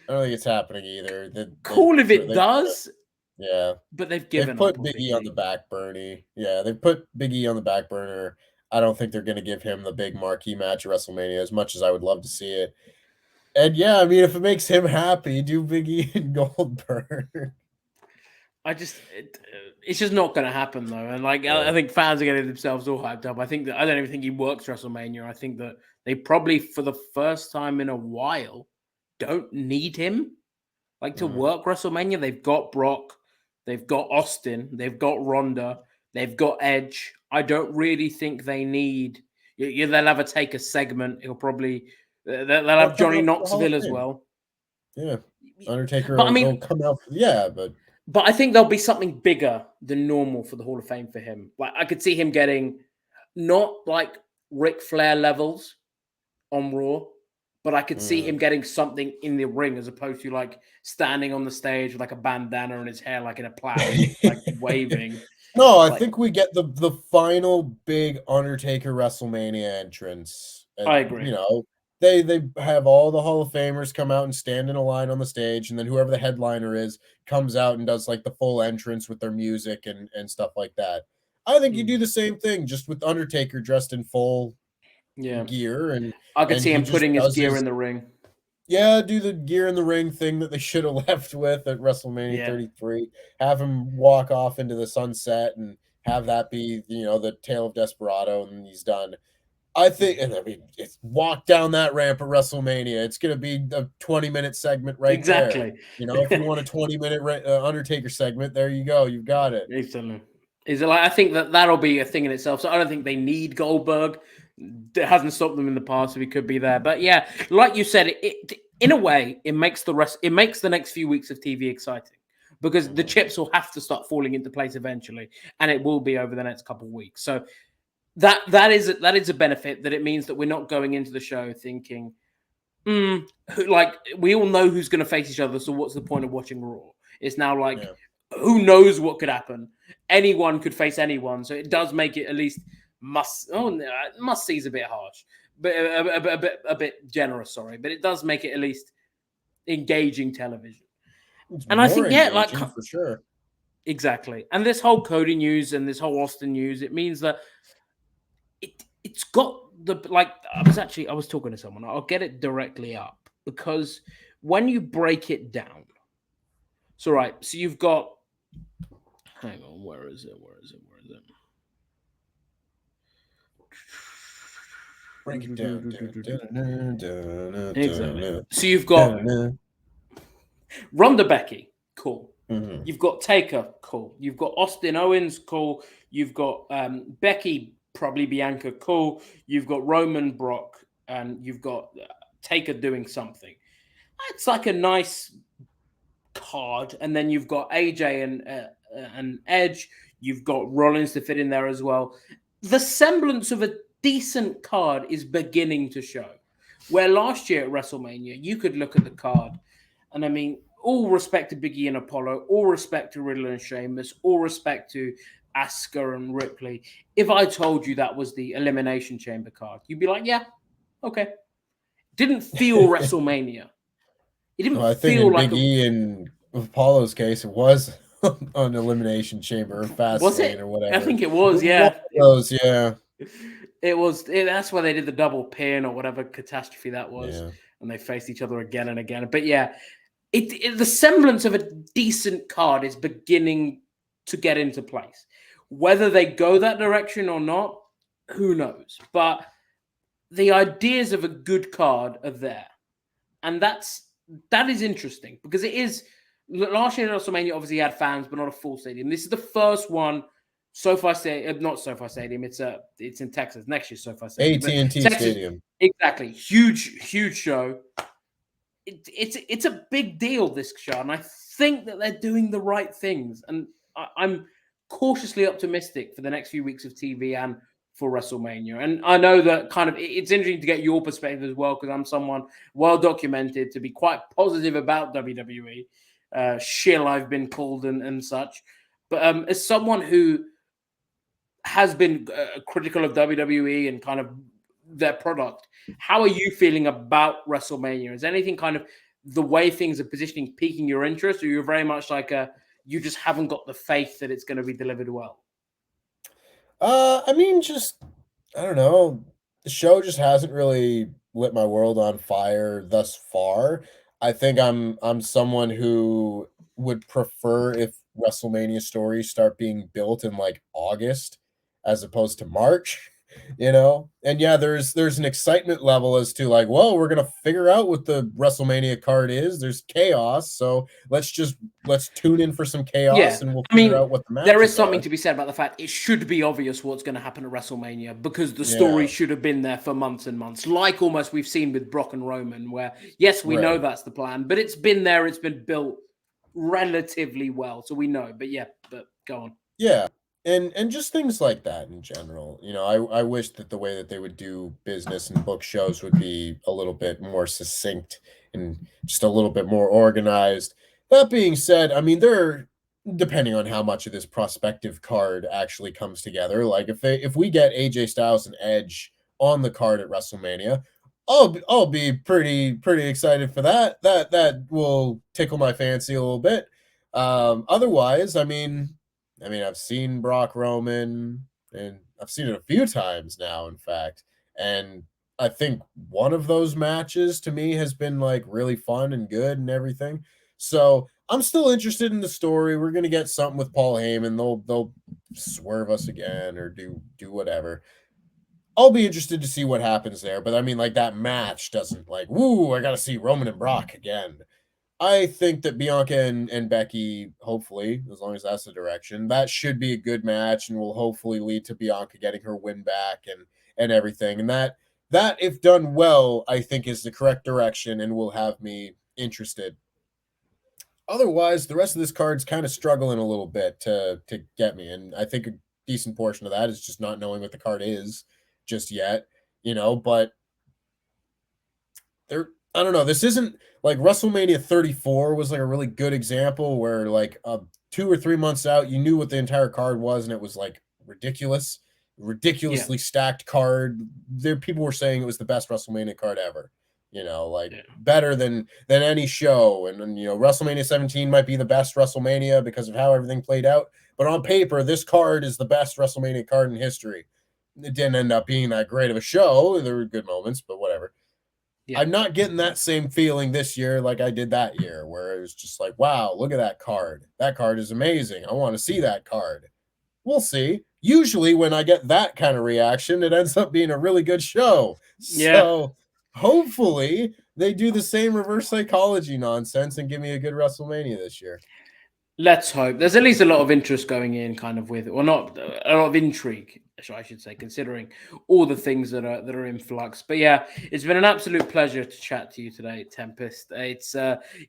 I don't think it's happening either. Cool if it does. Yeah. But they've put Big E on the back burner. Yeah, they've put Big E on the back burner. I don't think they're going to give him the big marquee match at WrestleMania as much as I would love to see it. And yeah, I mean, if it makes him happy, do Big E and Goldberg. It's just not going to happen though. And I think fans are getting themselves all hyped up. I don't even think he works WrestleMania. I think that they probably, for the first time in a while, don't need him to work WrestleMania. They've got Brock, they've got Austin, they've got Ronda, they've got Edge. I don't really think they need. They'll have a Taker segment. He'll probably. They'll have Johnny Knoxville as well. Yeah, Undertaker will come out. But I think there'll be something bigger than normal for the Hall of Fame for him. Like, I could see him getting not like Ric Flair levels on Raw, but I could see him getting something in the ring as opposed to like standing on the stage with like a bandana and his hair like in a plaid, like waving. No, I think we get the final big Undertaker WrestleMania entrance. And, I agree. They have all the Hall of Famers come out and stand in a line on the stage, and then whoever the headliner is comes out and does like the full entrance with their music and stuff like that. I think you do the same thing, just with Undertaker dressed in full gear, and I could see him putting his gear in the ring. Yeah, do the gear in the ring thing that they should have left with at WrestleMania 33. Have him walk off into the sunset and have that be, the tale of Desperado, and he's done. I think, it's walk down that ramp at WrestleMania. It's going to be a 20-minute segment there. Exactly. If you want a 20-minute Undertaker segment, there you go. You've got it. I think that'll be a thing in itself. So I don't think they need Goldberg. It hasn't stopped them in the past, so he could be there. But yeah, like you said, it in a way, it makes the next few weeks of TV exciting because the chips will have to start falling into place eventually, and it will be over the next couple of weeks. So that is a benefit, that it means that we're not going into the show thinking, we all know who's going to face each other, so what's the point of watching Raw? It's now who knows what could happen? Anyone could face anyone, so it does make it at least must see is a bit harsh, but a bit generous, sorry, but it does make it at least engaging television. And I think for sure, exactly. And this whole Cody news and this whole Austin news, it means that it's got I was talking to someone. I'll get it directly up, because when you break it down, so you've got, hang on, where is it? Break it down. Exactly. So you've got Ronda Becky, cool. Mm-hmm. You've got Taker, cool. You've got Austin Owens, cool. You've got Becky, probably Bianca, cool. You've got Roman, Brock, and you've got Taker doing something. It's like a nice card. And then you've got AJ and Edge. You've got Rollins to fit in there as well. The semblance of a decent card is beginning to show. Where last year at WrestleMania, you could look at the card, and I mean, all respect to Big E and Apollo, all respect to Riddler and Sheamus, all respect to Asuka and Ripley. If I told you that was the Elimination Chamber card, you'd be like, yeah, okay. Didn't feel WrestleMania. It didn't feel like Big E in Apollo's case, it was an Elimination Chamber, Fastlane or whatever. I think it was, yeah. Those, yeah. That's where they did the double pin or whatever catastrophe that was, and they faced each other again and again. But yeah, the semblance of a decent card is beginning to get into place. Whether they go that direction or not, who knows? But the ideas of a good card are there, and that is interesting because it is. Last year at WrestleMania obviously had fans, but not a full stadium. This is the first one. SoFi Stadium, not SoFi Stadium. It's in Texas. Next year's SoFi Stadium. AT&T Stadium. Exactly. Huge show. It's a big deal, this show, and I think that they're doing the right things. And I'm cautiously optimistic for the next few weeks of TV and for WrestleMania. And I know that kind of it's interesting to get your perspective as well, because I'm someone well documented to be quite positive about WWE. Shill I've been called and such. But as someone who has been critical of WWE and kind of their product, how are you feeling about WrestleMania? Is anything kind of the way things are positioning piquing your interest, or you're very much like you just haven't got the faith that it's going to be delivered well? I mean, just I don't know. The show just hasn't really lit my world on fire thus far. I think I'm someone who would prefer if WrestleMania stories start being built in like August as opposed to March, And yeah, there's an excitement level as to like, well, we're gonna figure out what the WrestleMania card is. There's chaos, so let's tune in for some chaos and we'll figure out what the matches there is something are. to be said about the fact it should be obvious what's going to happen at WrestleMania, because the story should have been there for months and months, like almost we've seen with Brock and Roman, where yes, we know that's the plan, but it's been there, it's been built relatively well, so we know. But go on. Yeah. And just things like that in general. I wish that the way that they would do business and book shows would be a little bit more succinct and just a little bit more organized. That being said, I mean, depending on how much of this prospective card actually comes together, like if we get AJ Styles and Edge on the card at WrestleMania, I'll be pretty excited for that. That will tickle my fancy a little bit. Otherwise, I mean, I've seen Brock Roman, and I've seen it a few times now, in fact. And I think one of those matches to me has been like really fun and good and everything. So I'm still interested in the story. We're gonna get something with Paul Heyman. They'll swerve us again or do whatever. I'll be interested to see what happens there. But I mean, like that match doesn't like, woo, I gotta see Roman and Brock again. I think that Bianca and Becky, hopefully, as long as that's the direction, that should be a good match and will hopefully lead to Bianca getting her win back and everything. And that if done well, I think is the correct direction and will have me interested. Otherwise, the rest of this card's kind of struggling a little bit to get me. And I think a decent portion of that is just not knowing what the card is just yet, but I don't know. This isn't like WrestleMania 34 was like a really good example where like 2 or 3 months out, you knew what the entire card was, and it was like ridiculously stacked card. People were saying it was the best WrestleMania card ever. Better than any show. And WrestleMania 17 might be the best WrestleMania because of how everything played out. But on paper, this card is the best WrestleMania card in history. It didn't end up being that great of a show. There were good moments, but whatever. Yeah. I'm not getting that same feeling this year like I did that year, where it was just like, wow, look at that card. That card is amazing. I want to see that card. We'll see. Usually when I get that kind of reaction, it ends up being a really good show. Yeah. So hopefully they do the same reverse psychology nonsense and give me a good WrestleMania this year. Let's hope. There's at least a lot of interest going in kind of with, or not a lot of intrigue, I should say, considering all the things that are in flux. But yeah, it's been an absolute pleasure to chat to you today, Tempest. It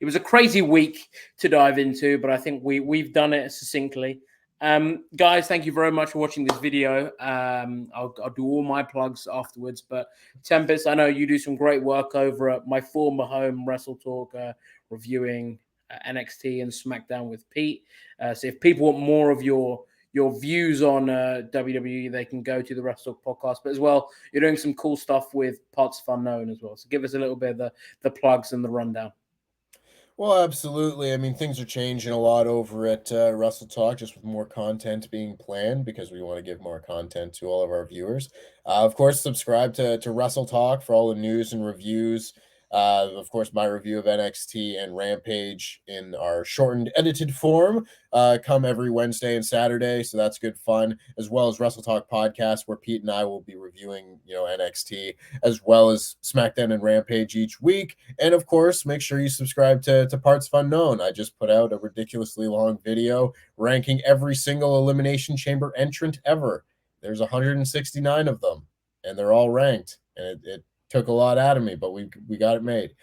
was a crazy week to dive into, but I think we've done it succinctly. Guys, thank you very much for watching this video. I'll do all my plugs afterwards, but Tempest, I know you do some great work over at my former home, Wrestle Talk, reviewing NXT and SmackDown with Pete. So if people want more of your views on WWE, they can go to the Wrestle Talk podcast. But as well, you're doing some cool stuff with Parts of Unknown as well. So give us a little bit of the plugs and the rundown. Well, absolutely. I mean, things are changing a lot over at Wrestle Talk, just with more content being planned because we want to give more content to all of our viewers. Of course, subscribe to Wrestle Talk for all the news and reviews. Of course, my review of NXT and Rampage in our shortened, edited form come every Wednesday and Saturday, so that's good fun. As well as Wrestle Talk podcast, where Pete and I will be reviewing, NXT as well as SmackDown and Rampage each week. And of course, make sure you subscribe to Parts of Unknown. I just put out a ridiculously long video ranking every single Elimination Chamber entrant ever. There's 169 of them, and they're all ranked. And it took a lot out of me, but we got it made.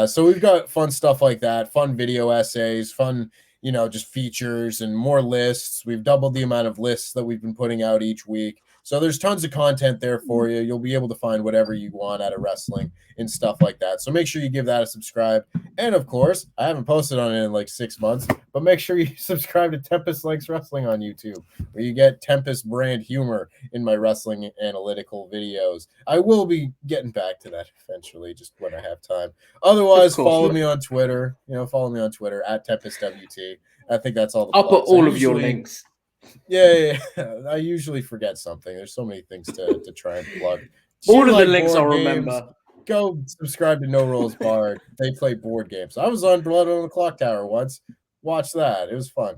So we've got fun stuff like that, fun video essays, fun, just features and more lists. We've doubled the amount of lists that we've been putting out each week. So there's tons of content there for you. You'll be able to find whatever you want out of wrestling and stuff like that. So make sure you give that a subscribe. And of course, I haven't posted on it in like 6 months, but make sure you subscribe to Tempest Likes Wrestling on YouTube, where you get Tempest brand humor in my wrestling analytical videos. I will be getting back to that eventually, just when I have time. Otherwise, follow me on Twitter. Follow me on Twitter at TempestWT. I think that's all the I'll put all of your links. Yeah. I usually forget something. There's so many things to try and plug. All of the links I'll remember. Go subscribe to No Rules Barred. They play board games. I was on Blood on the Clock Tower once. Watch that. It was fun.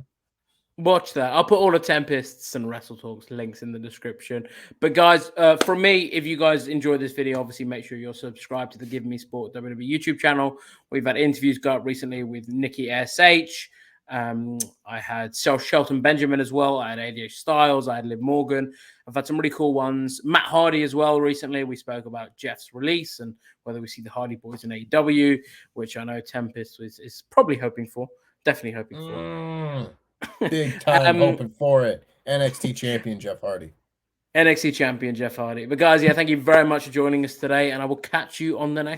Watch that. I'll put all the Tempests and Wrestle Talks links in the description. But guys, from me, if you guys enjoyed this video, obviously make sure you're subscribed to the GiveMeSport WWE YouTube channel. We've had interviews go up recently with Nikki SH. I had Shelton Benjamin as well. I had AJ Styles. I had Liv Morgan. I've had some really cool ones. Matt Hardy as well recently. We spoke about Jeff's release and whether we see the Hardy Boys in AEW, which I know Tempest is probably hoping for. Definitely hoping for. Big time hoping for it. NXT champion Jeff Hardy. NXT champion Jeff Hardy. But guys, thank you very much for joining us today, and I will catch you on the next